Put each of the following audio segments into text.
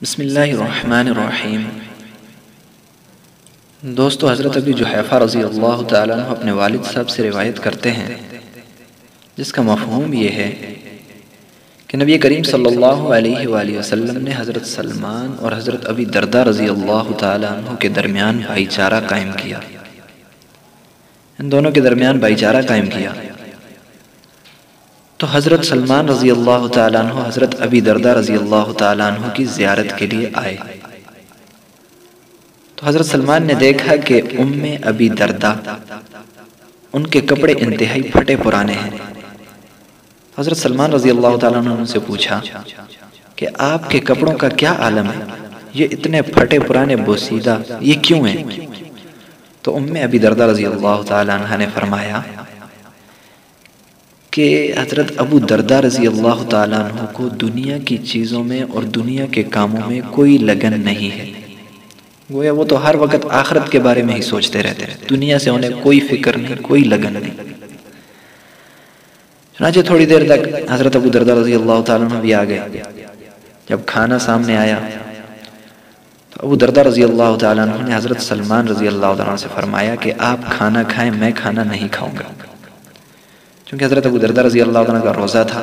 بسم اللہ الرحمن الرحیم۔ دوستو، حضرت ابی جحیفہ رضی اللہ تعالیٰ عنہ اپنے والد صاحب سے روایت کرتے ہیں، جس کا مفہوم یہ ہے کہ نبی کریم صلی اللہ علیہ وآلہ وسلم نے حضرت سلمان اور حضرت ابی دردہ رضی اللہ تعالیٰ عنہ کے درمیان بھائی چارہ قائم کیا۔ ان دونوں کے درمیان بھائی چارہ قائم کیا تو حضرت سلمان رضی اللہ تعالیٰ عنہ حضرت ابی دردہ رضی اللہ تعالیٰ عنہ کی زیارت کے لیے آئے تو حضرت سلمان نے دیکھا کہ ام ابی دردہ ان کے کپڑے انتہائی پھٹے پرانے ہیں۔ حضرت سلمان رضی اللہ تعالیٰ عنہ سے پوچھا کہ آپ کے کپڑوں کا کیا عالم ہے، یہ اتنے پھٹے پرانے بوسیدہ یہ کیوں ہیں؟ تو ام ابی دردہ رضی اللہ تعالیٰ عنہ نے فرمایا کہ حضرت ابو دردہ رضی اللہ تعالیٰ عنہ کو دنیا کی چیزوں میں اور دنیا کے کاموں میں کوئی لگن نہیں ہے، گویا وہ تو ہر وقت آخرت کے بارے میں ہی سوچتے رہتے ہیں، دنیا سے انہیں کوئی فکر نہیں، کوئی لگن نہیں۔ چنانچہ تھوڑی دیر تک حضرت ابو دردہ رضی اللہ تعالیٰ عنہ بھی آ گئے۔ جب کھانا سامنے آیا تو ابو دردہ رضی اللہ تعالیٰ عنہ نے حضرت سلمان رضی اللہ تعالیٰ عنہ سے فرمایا کہ آپ کھانا کھائیں، میں کھانا نہیں کھاؤں گا، چونکہ حضرت ابو دردہ رضی اللہ عنہ کا روزہ تھا۔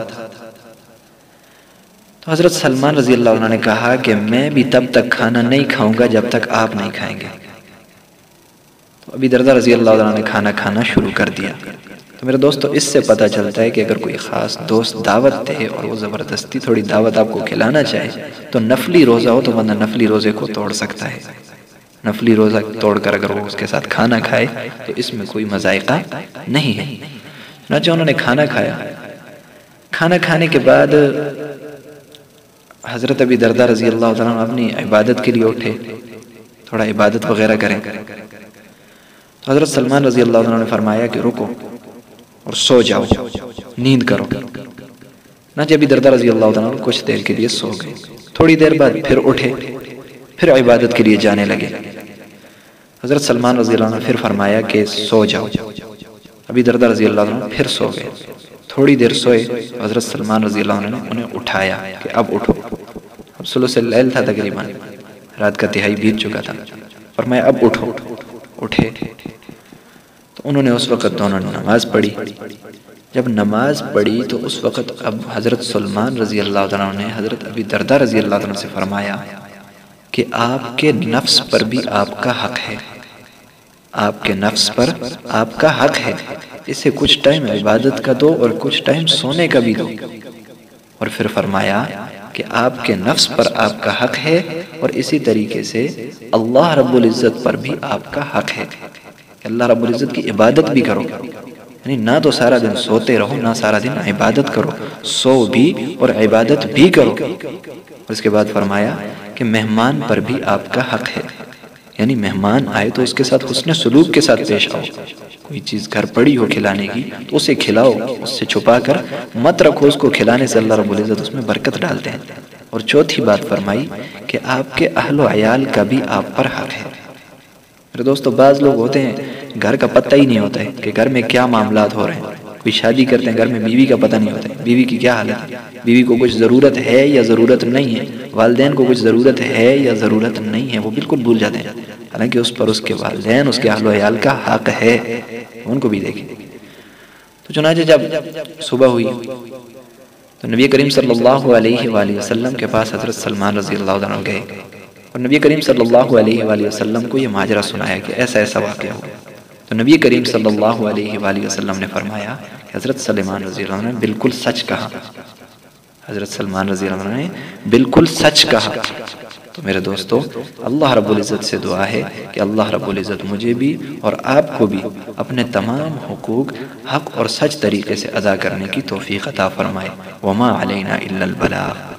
تو حضرت سلمان رضی اللہ عنہ نے کہا کہ میں بھی تب تک کھانا نہیں کھاؤں گا جب تک آپ نہیں کھائیں گے۔ تو ابی دردہ رضی اللہ عنہ نے کھانا کھانا شروع کر دیا۔ تو میرے دوستو، اس سے پتہ چلتا ہے کہ اگر کوئی خاص دوست دعوت دے اور وہ زبردستی تھوڑی دعوت آپ کو کھلانا چاہے تو نفلی روزہ ہو تو بندہ نفلی روزے کو توڑ سکتا ہے۔ نفلی روزہ توڑ کر اگر وہ اس کے ساتھ کھانا کھائے تو اس میں کوئی مذائقہ نہیں ہے۔ چنانچہ انہوں نے کھانا کھایا۔ کھانا کھانے کے بعد حضرت ابی دردہ رضی اللہ عنہ اپنی عبادت کے لیے اٹھے، تھوڑا عبادت وغیرہ کریں۔ تو حضرت سلمان رضی اللہ عنہ نے فرمایا کہ رکو اور سو جاؤ، نیند کرو۔ چنانچہ ابی دردہ رضی اللہ عنہ کچھ دیر کے لیے سو گئے۔ تھوڑی دیر بعد پھر اٹھے، پھر عبادت کے لیے جانے لگے۔ حضرت سلمان رضی اللہ عنہ پھر فرمایا کہ سو جاؤ۔ ابی دردہ رضی اللہ عنہ پھر سو گئے۔ تھوڑی دیر سوئے، حضرت سلمان رضی اللہ عنہ نے انہیں اٹھایا کہ اب اٹھو۔ اب ثلث اللیل تھا، تقریباً رات کا تہائی بیت چکا تھا۔ فرمایا اب اٹھو۔ اٹھے تو انہوں نے اس وقت دونوں نے نماز پڑھی۔ جب نماز پڑھی تو اس وقت اب حضرت سلمان رضی اللہ عنہ نے حضرت ابی دردہ رضی اللہ عنہ سے فرمایا کہ آپ کے نفس پر بھی آپ کا حق ہے، آپ کے نفس پر آپ کا حق ہے، اسے کچھ ٹائم عبادت کا دو اور کچھ ٹائم سونے کا بھی دو۔ اور پھر فرمایا کہ آپ کے نفس پر آپ کا حق ہے اور اسی طریقے سے اللہ رب العزت پر بھی آپ کا حق ہے کہ اللہ رب العزت کی عبادت بھی کرو، یعنی نہ تو سارا دن سوتے رہو، نہ سارا دن عبادت کرو، سو بھی اور عبادت بھی کرو۔ اور اس کے بعد فرمایا کہ مہمان پر بھی آپ کا حق ہے، یعنی مہمان آئے تو اس کے ساتھ حسن سلوک کے ساتھ پیش آؤ، کوئی چیز گھر پڑی ہو کھلانے کی تو اسے کھلاؤ، اس سے چھپا کر مت رکھو، اس کو کھلانے سے اللہ رب العزت اس میں برکت ڈالتے ہیں۔ اور چوتھی بات فرمائی کہ آپ کے اہل و عیال کا بھی آپ پر حق ہے۔ میرے دوستو، بعض لوگ ہوتے ہیں گھر کا پتہ ہی نہیں ہوتا ہے کہ گھر میں کیا معاملات ہو رہے ہیں۔ کوئی شادی کرتے ہیں، گھر میں بیوی کا پتہ نہیں ہوتا ہے، بیوی کی کیا حالت ہے، بیوی کو کچھ ضرورت ہے یا ضرورت نہیں ہے، والدین کو کچھ ضرورت ہے یا ضرورت نہیں ہے، وہ بالکل بھول جاتے ہیں، حالانکہ اس پر اس کے والدین، اس کے اہل و عیال کا حق ہے، ان کو بھی دیکھیں۔ تو چنانچہ جب صبح ہوئی تو نبی کریم صلی اللہ علیہ وآلہ وسلم کے پاس حضرت سلمان رضی اللہ عنہ گئے اور نبی کریم صلی اللہ علیہ وآلہ وسلم کو یہ ماجرہ سنایا کہ ایسا ایسا واقعہ ہوا۔ تو نبی کریم صلی اللہ علیہ وآلہ وسلم نے فرمایا کہ حضرت سلمان رضی اللہ عنہ نے بالکل سچ کہا، حضرت سلمان رضی اللہ عنہ نے بالکل سچ کہا۔ تو میرے دوستو، اللہ رب العزت سے دعا ہے کہ اللہ رب العزت مجھے بھی اور آپ کو بھی اپنے تمام حقوق حق اور سچ طریقے سے ادا کرنے کی توفیق عطا فرمائے۔ وما علینا الا البلاغ۔